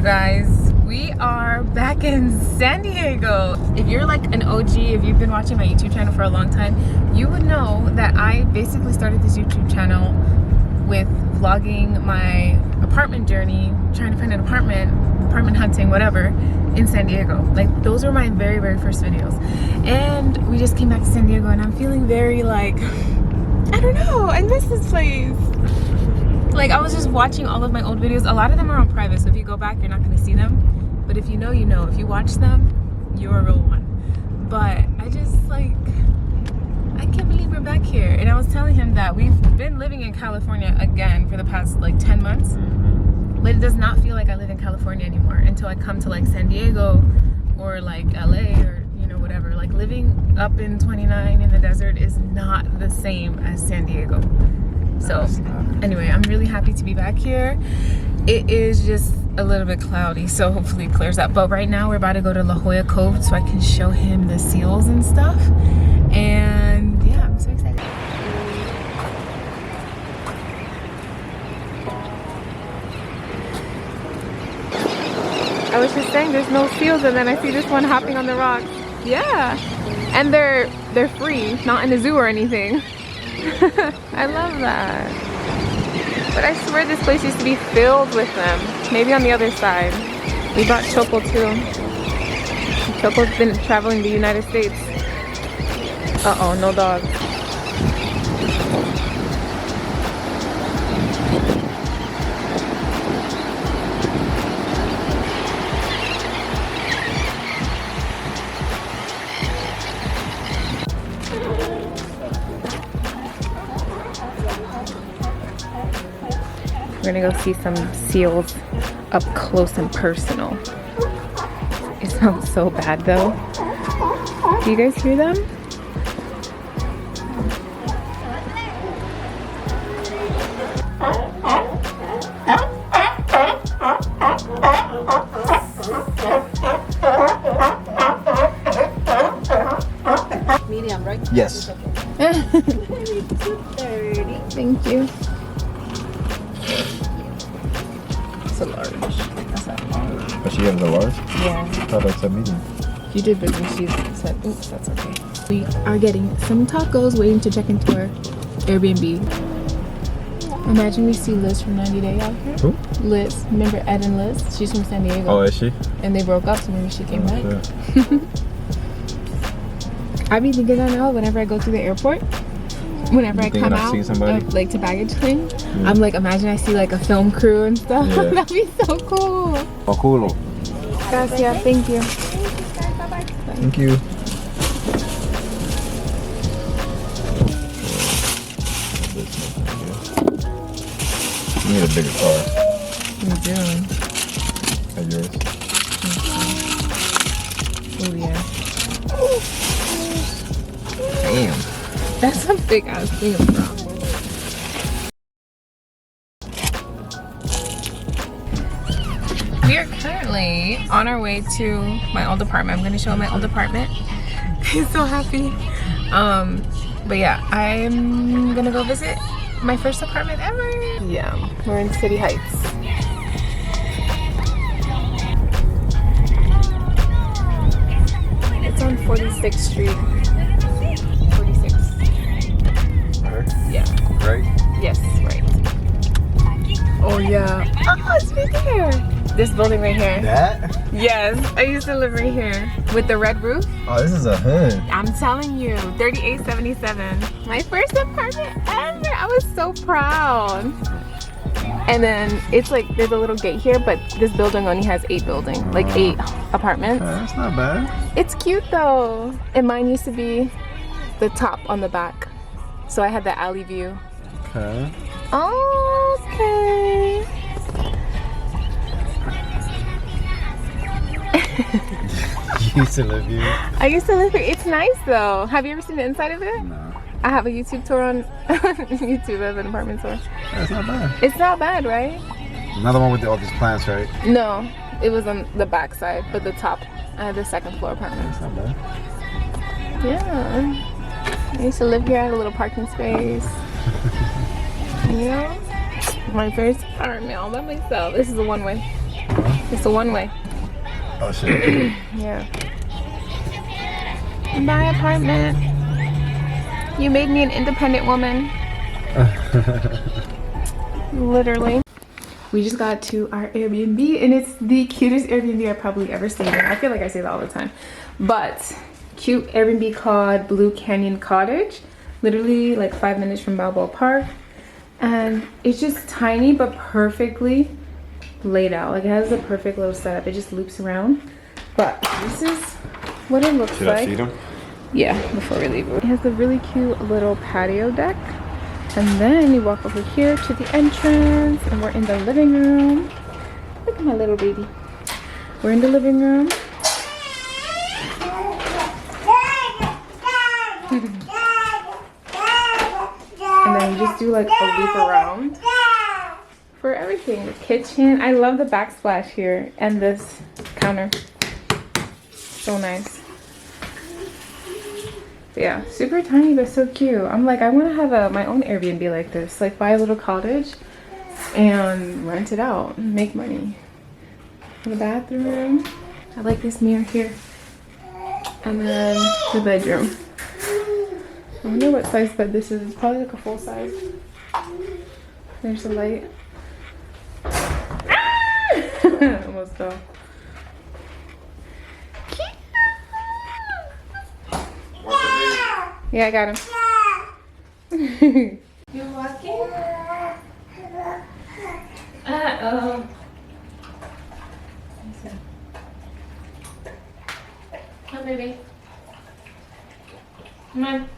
guys, we are back in San Diego. If you're like an OG, if you've been watching my YouTube channel for a long time, you would know that I basically started this YouTube channel with vlogging my apartment journey, trying to find an apartment hunting, whatever, in San Diego. Like, those were my very, very first videos. And we just came back to San Diego and I'm feeling very like, I don't know, I miss this place. Like, I was just watching all of my old videos. A lot of them are on private, so if you go back, you're not gonna see them. But if you know, you know. If you watch them, you're a real one. But I just, like, I can't believe we're back here. And I was telling him that we've been living in California again for the past, like, 10 months. But it does not feel like I live in California anymore until I come to, like, San Diego or, like, LA or, you know, whatever. Like, living up in 29 in the desert is not the same as San Diego. So anyway, I'm really happy to be back here. It is just a little bit cloudy, so hopefully it clears up. But right now we're about to go to La Jolla Cove so I can show him the seals and stuff. And yeah, I'm so excited. I was just saying there's no seals, and then I see this one hopping on the rocks. Yeah, and they're free, not in a zoo or anything. I love that. But I swear this place used to be filled with them. Maybe on the other side. We bought Choco too. Choco's been traveling the United States. Uh-oh, no dogs. We're gonna go see some seals up close and personal. It sounds so bad though. Do you guys hear them? Medium, right? Yes. Thank you. It's a large. That's not large. But she has a large? Yeah. I thought I said medium. You did, but then she said, oops, that's okay. We are getting some tacos, waiting to check into our Airbnb. Imagine we see Liz from 90 Day out here. Who? Liz. Remember Ed and Liz? She's from San Diego. Oh, is she? And they broke up, so maybe she came back. Shit. I be thinking that now whenever I go through the airport. Whenever I come out like to baggage claim, I'm like, imagine I see like a film crew and stuff. Yeah. That'd be so cool. Oh, cool. Gracias, thank you. Bye-bye. Thank you. You need a bigger car. You do. Like yours. Oh yeah. Damn. That's a big ass thing, bro. We are currently on our way to my old apartment. I'm gonna show my old apartment. He's so happy. But yeah, I'm gonna go visit my first apartment ever. Yeah, we're in City Heights. It's on 46th Street. 46. Right? Yeah. Right? Yes, right. Oh yeah. Oh, it's right there. This building right here. That? Yes, I used to live right here with the red roof. Oh, this is a hood. I'm telling you, 3877. My first apartment ever. I was so proud. And then it's like there's a little gate here, but this building only has 8 apartments. That's not bad. It's cute though. And mine used to be the top on the back, so I had the alley view. Okay. Okay. You used to live here? I used to live here. It's nice though. Have you ever seen the inside of it? No. I have a YouTube tour on YouTube of an apartment tour. That's not bad. It's not bad, right? Another one with all these plants, right? No, it was on the back side, but the top. I had the 2nd floor apartment. That's not bad. Yeah. I used to live here. I had a little parking space. You know? My first apartment all by myself. This is a one-way. It's a one-way. Oh shit. Yeah. My apartment. You made me an independent woman. Literally. We just got to our Airbnb and it's the cutest Airbnb I've probably ever stayed in. I feel like I say that all the time. But cute Airbnb called Blue Canyon Cottage. Literally like 5 minutes from Balboa Park. And it's just tiny but perfectly laid out. Like it has a perfect little setup. It just loops around. But this is what it looks Should like. I feed him? Yeah, before we leave. It has a really cute little patio deck. And then you walk over here to the entrance and we're in the living room. Look at my little baby. We're in the living room. And then you just do like a loop around for everything. The kitchen. I love the backsplash here and this counter. So nice. But yeah, super tiny but so cute. I'm like, I want to have my own Airbnb like this. Like buy a little cottage and rent it out and make money. The bathroom. I like this mirror here. And then the bedroom. I wonder what size bed this is. It's probably like a full size. There's the light. Ah! Almost fell. Yeah, I got him. You're walking? Uh-oh. Come, baby. Come on.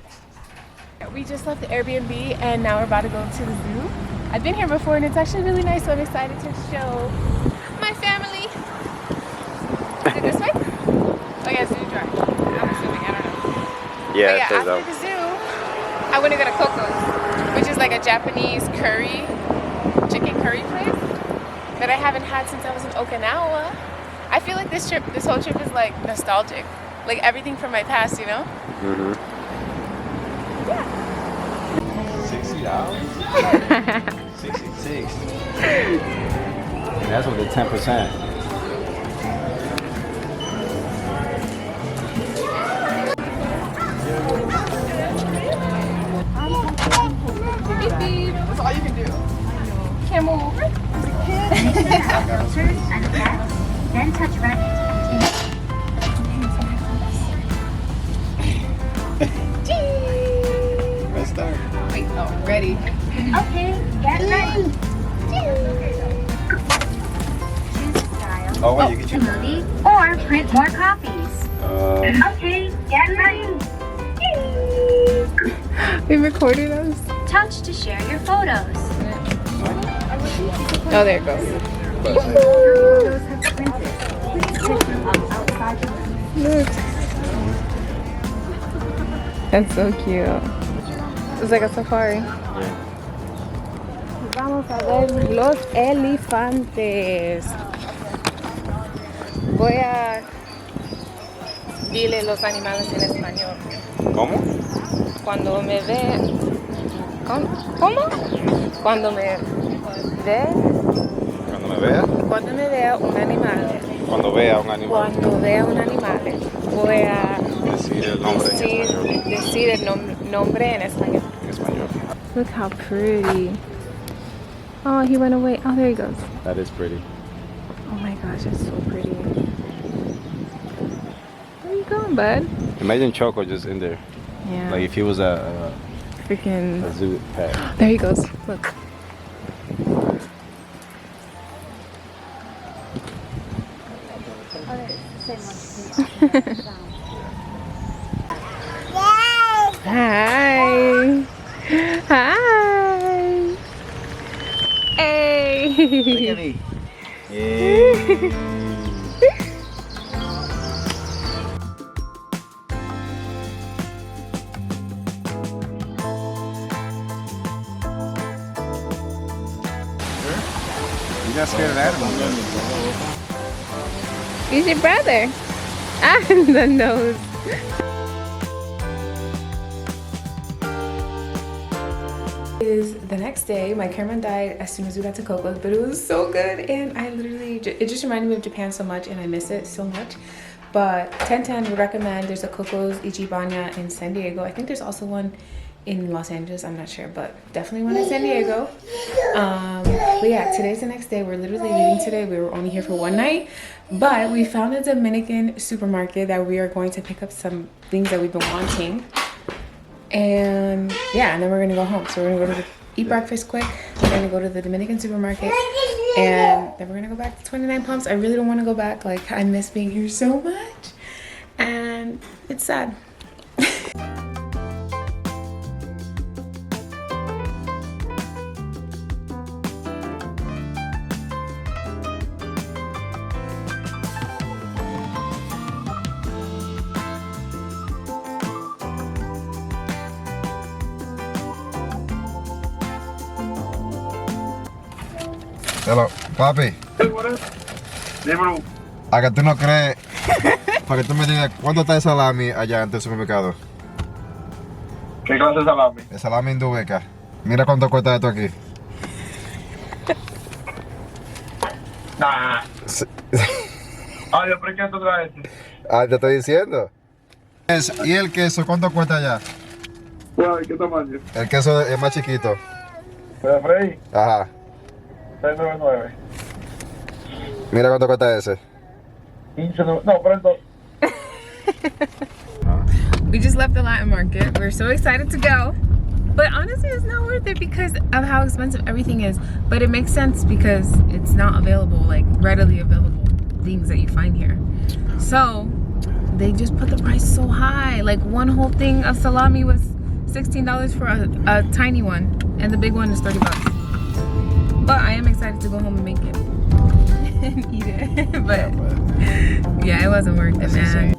We just left the Airbnb and now we're about to go to the zoo. I've been here before and it's actually really nice, so I'm excited to show my family. Is it this way? Oh yeah, Zoo Drive. I'm assuming, I don't know. Yeah, But yeah, after the zoo, I want to go to Coco's, which is like a Japanese curry, chicken curry place that I haven't had since I was in Okinawa. I feel like this whole trip is like nostalgic. Like everything from my past, you know? Mm-hmm. Yeah. $60? 66. That's with the 10%. That's all you can do. Can't move. Then touch right. Let's start. Wait, oh, ready. Okay, get ready. Choose style. Oh, wait, you can choose. Movie or print more copies. Okay, get ready. We recorded us. Touch to share your photos. Oh, there it goes. Photos have printed. Please take them up outside the room. Look. That's so cute. It's like a safari. Vamos a ver los elefantes. Voy a dile los animales en español. ¿Cómo? Cuando me ve... ¿Cómo? Cuando me ve... Cuando me vea. Cuando me vea un animal. Cuando vea un animal. Cuando vea un animal. Voy a Decir el nombre en español. decir el nombre en español. En español. Look how pretty. Oh, he went away. Oh, there he goes. That is pretty. Oh my gosh, it's so pretty. Where you going, bud? Imagine Choco just in there. Yeah. Like if he was a Freaking. zoo pet. There he goes. Look. Hi. Hi. Hey. Look at me. Yay. You're not scared of animals. He's your brother. Ah, the nose. is the next day. My camera died as soon as we got to Coco's, but it was so good, and I literally, it just reminded me of Japan so much, and I miss it so much. But 1010 would recommend. There's a Coco's Ichibanya in San Diego. I think there's also one in Los Angeles, I'm not sure, but definitely one in San Diego. But yeah, today's the next day. We're literally leaving today. We were only here for one night, but we found a Dominican supermarket that we are going to pick up some things that we've been wanting. And yeah, and then we're gonna go home. So we're gonna go to eat breakfast quick. We're gonna go to the Dominican supermarket, and then we're gonna go back to 29 Pumps. I really don't want to go back. Like, I miss being here so much, and it's sad. Hello, papi. Dímelo. A que tú no crees, para que tú me digas cuánto está el salami allá en tu supermercado. ¿Qué clase de salami? El salami indubeca. Mira cuánto cuesta esto aquí. Nah. Sí. Ay, ¿pero qué tú traes? Ah, te estoy diciendo. ¿Y el queso cuánto cuesta allá? ¿Qué tamaño? El queso es más chiquito. ¿De freír? Ajá. 699. Mira cuánto cuesta ese. 15, no, pero entonces. We just left the Latin market. We're so excited to go, but honestly it's not worth it because of how expensive everything is. But it makes sense because it's not available, like readily available things that you find here. So they just put the price so high. Like one whole thing of salami was $16 for a tiny one, and the big one is 30 bucks. But I am excited to go home and make it and eat it. But yeah, it wasn't worth it, man.